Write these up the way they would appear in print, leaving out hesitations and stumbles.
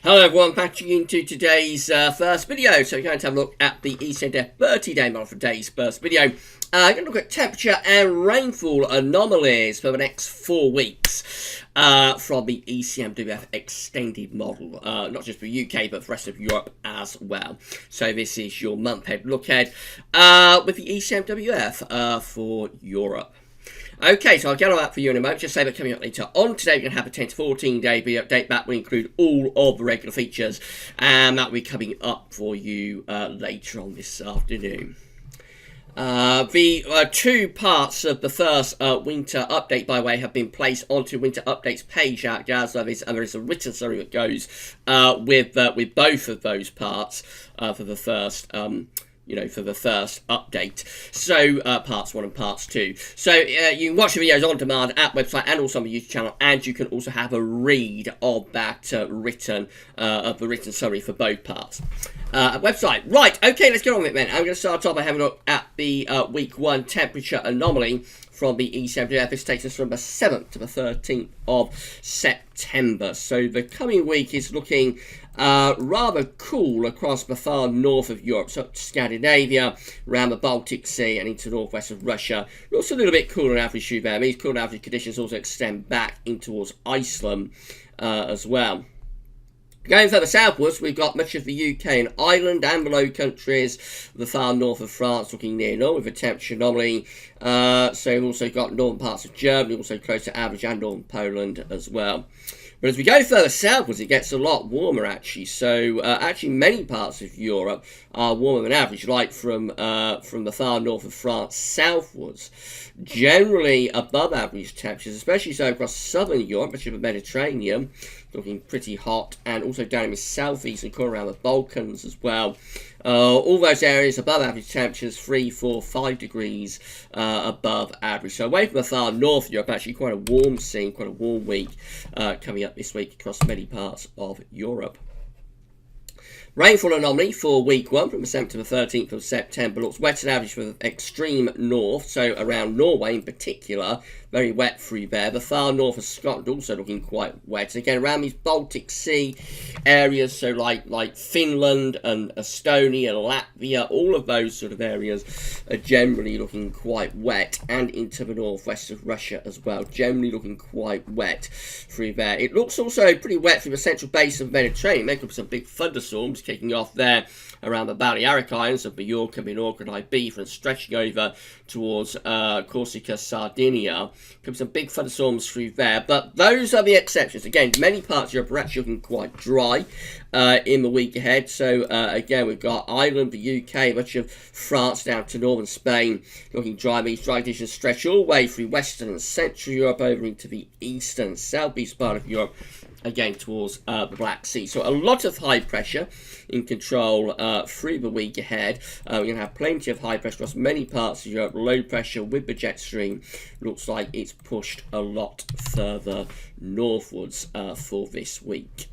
Hello everyone, patching into today's first video. So we're going to have a look at the ECMWF 30-day model for today's first video. Going to look at temperature and rainfall anomalies for the next 4 weeks from the ECMWF extended model. Not just for UK, but for the rest of Europe as well. So this is your month-ahead look ahead with the ECMWF for Europe. Okay, so I'll get on that for you in a moment. Just say that coming up later on today, we're going to have a 10 to 14 day video update. That will include all of the regular features, and that will be coming up for you later on this afternoon. The two parts of the first winter update, by the way, have been placed onto winter updates page at GavsWeatherVids, and there is a written summary that goes with both of those parts for the first. For the first update. So, parts 1 and parts 2. So, you can watch the videos on demand at website and also on the YouTube channel, and you can also have a read of that written summary for both parts. Website. Right, okay, let's get on with it then. I'm going to start off by having a look at the week 1 temperature anomaly from the ECMWF. This takes us from the 7th to the 13th of September. So the coming week is looking rather cool across the far north of Europe, so up to Scandinavia, around the Baltic Sea and into the northwest of Russia. Looks a little bit cooler than average through there. These cooler average conditions also extend back in towards Iceland as well. Going further southwards, we've got much of the UK and Ireland and the Low Countries, the far north of France looking near north with a temperature anomaly. So we've also got northern parts of Germany, also close to average, and northern Poland as well. But as we go further southwards, it gets a lot warmer actually. So actually many parts of Europe are warmer than average, like from the far north of France southwards. Generally above average temperatures, especially so across southern Europe, much of the Mediterranean, looking pretty hot, and also down in the southeast and around the Balkans as well. All those areas above average temperatures, 3, 4, 5 degrees above average. So away from the far north of Europe, actually quite a warm scene, quite a warm week coming up this week across many parts of Europe. Rainfall anomaly for week 1 from the 7th to the 13th of September looks wet and average for the extreme north, so around Norway in particular, very wet through there. The far north of Scotland also looking quite wet. Again, around these Baltic Sea areas, so like Finland and Estonia, Latvia, all of those sort of areas are generally looking quite wet, and into the northwest of Russia as well, generally looking quite wet through there. It looks also pretty wet through the central basin of the Mediterranean, making up some big thunderstorms kicking off there around the Balearic Islands of Mallorca, Minorca and Ibiza, and stretching over towards Corsica, Sardinia. Could be some big thunderstorms through there, but those are the exceptions. Again, many parts of Europe are actually looking quite dry in the week ahead. So again, we've got Ireland, the UK, much of France down to northern Spain looking dry. These dry conditions stretch all the way through western and central Europe over into the eastern and southeast part of Europe, again towards the Black Sea. So a lot of high pressure in control through the week ahead. We're going to have plenty of high pressure across many parts of Europe. Low pressure with the jet stream looks like it's pushed a lot further northwards for this week.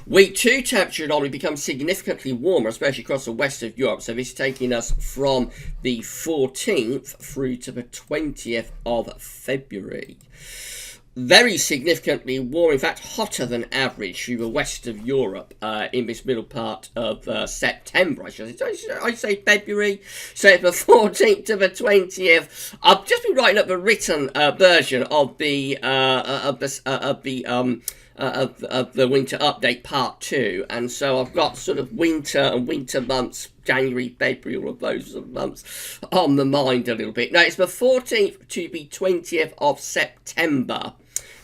Week 2 temperature anomaly becomes significantly warmer, especially across the west of Europe. So this is taking us from the 14th through to the 20th of February. Very significantly warm, in fact hotter than average through the west of Europe in this middle part of September, I say February. So the 14th to the 20th. I've just been writing up the written version of the winter update part 2, and so I've got sort of winter months, January, February, all of those months on the mind a little bit. Now it's the 14th to the 20th of September.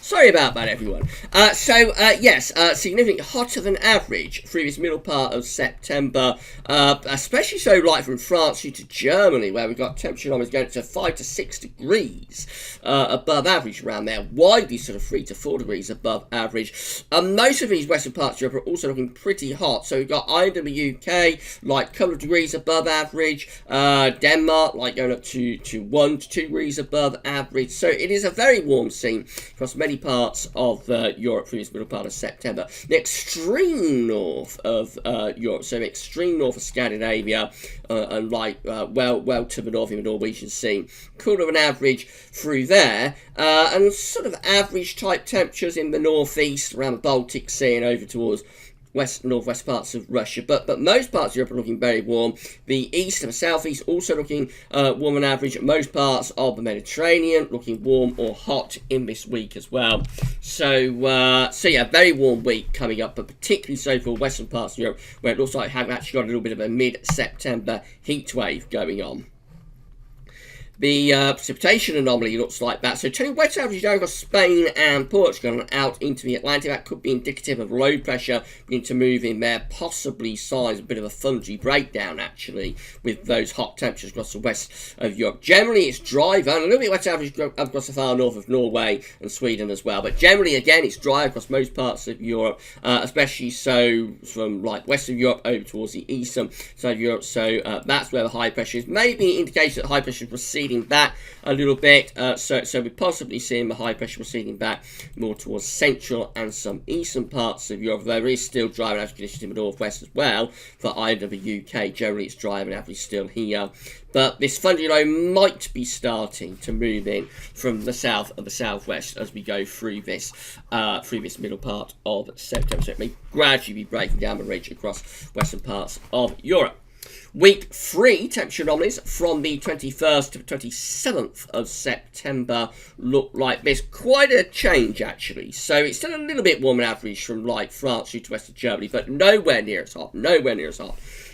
Sorry about that, everyone. Yes, significantly hotter than average through this middle part of September, especially so like from France through to Germany, where we've got temperature anomalies going to 5 to 6 degrees above average around there, widely sort of 3 to 4 degrees above average. Most of these western parts of Europe are also looking pretty hot. So we've got Ireland and the UK, like a couple of degrees above average, Denmark, like going up to 1 to 2 degrees above average. So it is a very warm scene across many many parts of Europe through this middle part of September. The extreme north of Europe, so extreme north of Scandinavia, and well to the north of the Norwegian Sea, cooler than average through there, and sort of average type temperatures in the northeast, around the Baltic Sea and over towards northwest parts of Russia, but most parts of Europe are looking very warm. The east and the southeast also looking warm on average. Most parts of the Mediterranean looking warm or hot in this week as well. So yeah, very warm week coming up, but particularly so for western parts of Europe, where it looks like we've actually got a little bit of a mid-September heat wave going on. The precipitation anomaly looks like that. So turning wet average over Spain and Portugal and out into the Atlantic, that could be indicative of low pressure beginning to move in there, possibly signs a bit of a thundery breakdown actually with those hot temperatures across the west of Europe. Generally it's dry, and a little bit wet average across the far north of Norway and Sweden as well. But generally again it's dry across most parts of Europe, especially so from like western Europe over towards the eastern side of Europe. So that's where the high pressure is. Maybe indication that high pressure is receding back a little bit, so we're possibly seeing the high pressure receding back more towards central and some eastern parts of Europe. There is still dry and average conditions in the northwest as well for either the UK. Generally it's dry and average still here, but this thundery low might be starting to move in from the south of the southwest as we go through this middle part of September. So it may gradually be breaking down the ridge across western parts of Europe. Week 3 temperature anomalies from the 21st to the 27th of September look like this. Quite a change actually. So it's still a little bit warmer than average from like France through to west of Germany, but nowhere near as hot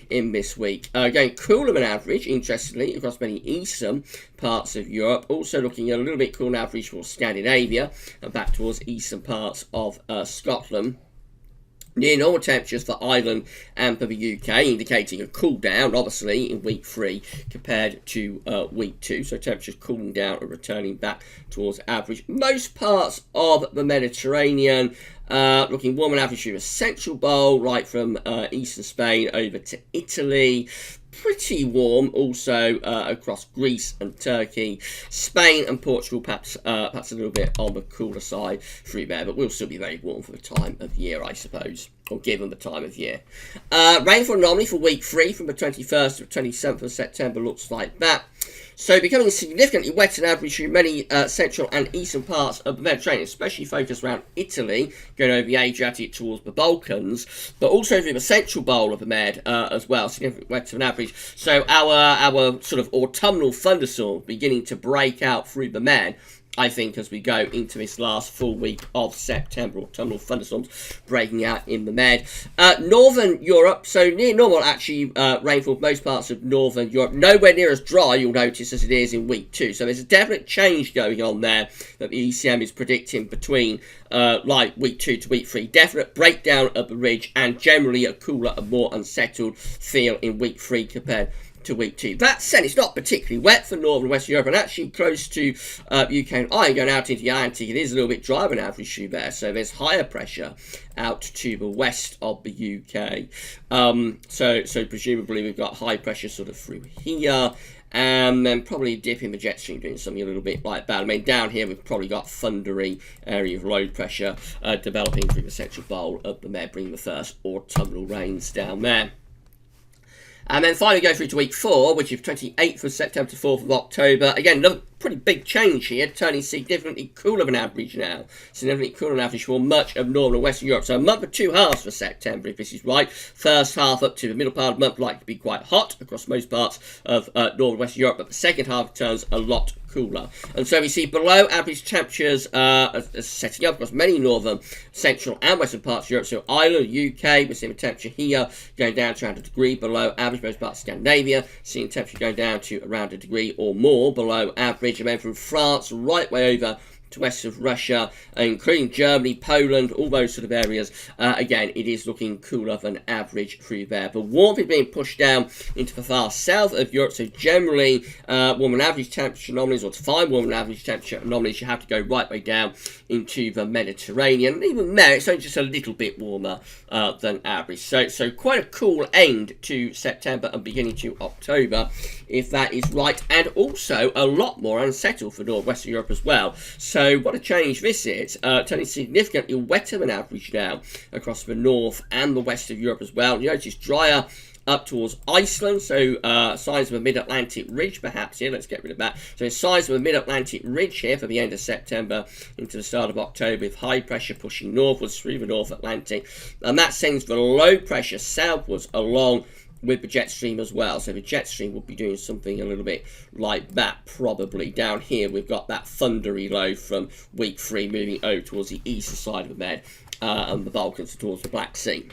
in this week. Going cooler than average, interestingly, across many eastern parts of Europe. Also looking a little bit cooler than average for Scandinavia and back towards eastern parts of Scotland. Near normal temperatures for Ireland and for the UK, indicating a cool down, obviously, in week 3 compared to week 2. So temperatures cooling down and returning back towards average. Most parts of the Mediterranean looking warm and average through the Central Bowl, right from eastern Spain over to Italy. Pretty warm also across Greece and Turkey. Spain and Portugal perhaps a little bit on the cooler side through there, but we'll still be very warm for the time of year, I suppose, or given the time of year. Rainfall anomaly for week 3 from the 21st to the 27th of September looks like that. So becoming significantly wetter than average through many central and eastern parts of the Mediterranean, especially focused around Italy, going over the Adriatic towards the Balkans, but also through the central bowl of the Med as well, significantly wetter than average. So our sort of autumnal thunderstorm beginning to break out through the Med, I think, as we go into this last full week of September. Autumnal thunderstorms breaking out in the Med. Northern Europe, so near normal actually rainfall for most parts of Northern Europe. Nowhere near as dry, you'll notice, as it is in week 2. So there's a definite change going on there that the ECM is predicting between like week 2 to week 3. Definite breakdown of the ridge and generally a cooler and more unsettled feel in week 3 compared to week 2. That said, it's not particularly wet for Northern and Western Europe, and actually close to UK and Ireland, going out into the Atlantic, it is a little bit drier than average through there, so there's higher pressure out to the west of the UK. So presumably we've got high pressure sort of through here, and then probably dip in the jet stream, doing something a little bit like that. I mean, down here we've probably got thundery area of low pressure developing through the central bowl of the Med, bringing the first autumnal rains down there. And then finally go through to week 4, which is 28th of September to 4th of October. Again, another pretty big change here, turning significantly cooler than average now. Significantly cooler than average for much of Northern and Western Europe. So a month of 2 halves for September, if this is right. First half up to the middle part of the month likely to be quite hot across most parts of Northern and Western Europe, but the second half turns a lot cooler. And so we see below average temperatures setting up across many northern, central and western parts of Europe. So Ireland, UK, we're seeing a temperature here going down to around a degree below average. Most parts of Scandinavia, seeing temperature going down to around a degree or more below average. And then from France right way over to west of Russia, including Germany, Poland, all those sort of areas. Again, it is looking cooler than average through there. The warmth is being pushed down into the far south of Europe, so generally warm and average temperature anomalies, or to find warm and average temperature anomalies, you have to go right way down into the Mediterranean. And even there, it's only just a little bit warmer than average. So quite a cool end to September and beginning to October, if that is right. And also a lot more unsettled for Northwestern Europe as well. So So what a change this is, turning significantly wetter than average now across the north and the west of Europe as well. You notice drier up towards Iceland, so signs of a mid-Atlantic ridge perhaps here. Let's get rid of that. So signs of a mid-Atlantic ridge here for the end of September into the start of October, with high pressure pushing northwards through the North Atlantic, and that sends the low pressure southwards along with the jet stream as well. So the jet stream will be doing something a little bit like that probably. Down here we've got that thundery low from week 3 moving over towards the eastern side of the Med and the Balkans towards the Black Sea.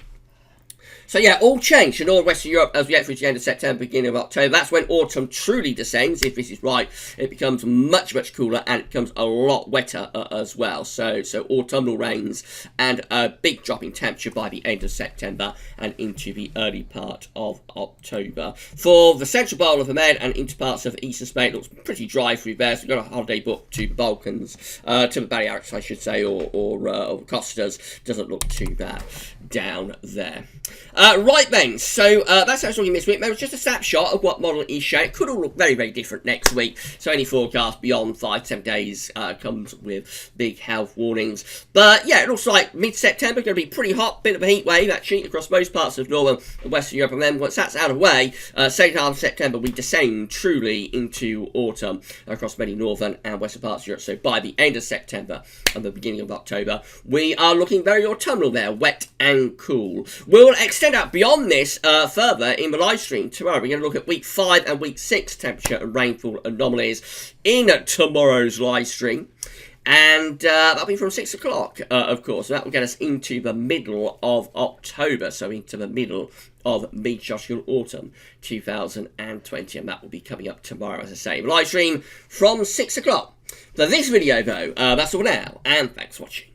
So yeah, all changed in North Western Europe as we get through to the end of September, beginning of October. That's when autumn truly descends. If this is right, it becomes much, much cooler, and it becomes a lot wetter as well. So autumnal rains and a big drop in temperature by the end of September and into the early part of October. For the central bowl of the Med and into parts of eastern Spain, it looks pretty dry through there. So we've got a holiday book to Balkans, to the Balearics, I should say, or Costas. Doesn't look too bad down there. Right then, so that's how it's looking this week. There was just a snapshot of what model is showing. It could all look very, very different next week. So any forecast beyond 5 to 7 days comes with big health warnings. But yeah, it looks like mid-September going to be pretty hot. Bit of a heat wave actually across most parts of northern and western Europe. And then once that's out of the way, second half of September we descend truly into autumn across many northern and western parts of Europe. So by the end of September and the beginning of October, we are looking very autumnal there, wet and cool. We'll extend out beyond this further in the live stream tomorrow. We're going to look at week 5 and week 6 temperature and rainfall anomalies in tomorrow's live stream. And that'll be from 6 o'clock, of course. So that will get us into the middle of October, so into the middle of mid-tropical autumn 2020. And that will be coming up tomorrow, as I say. Live stream from 6 o'clock. For this video, though, that's all now, and thanks for watching.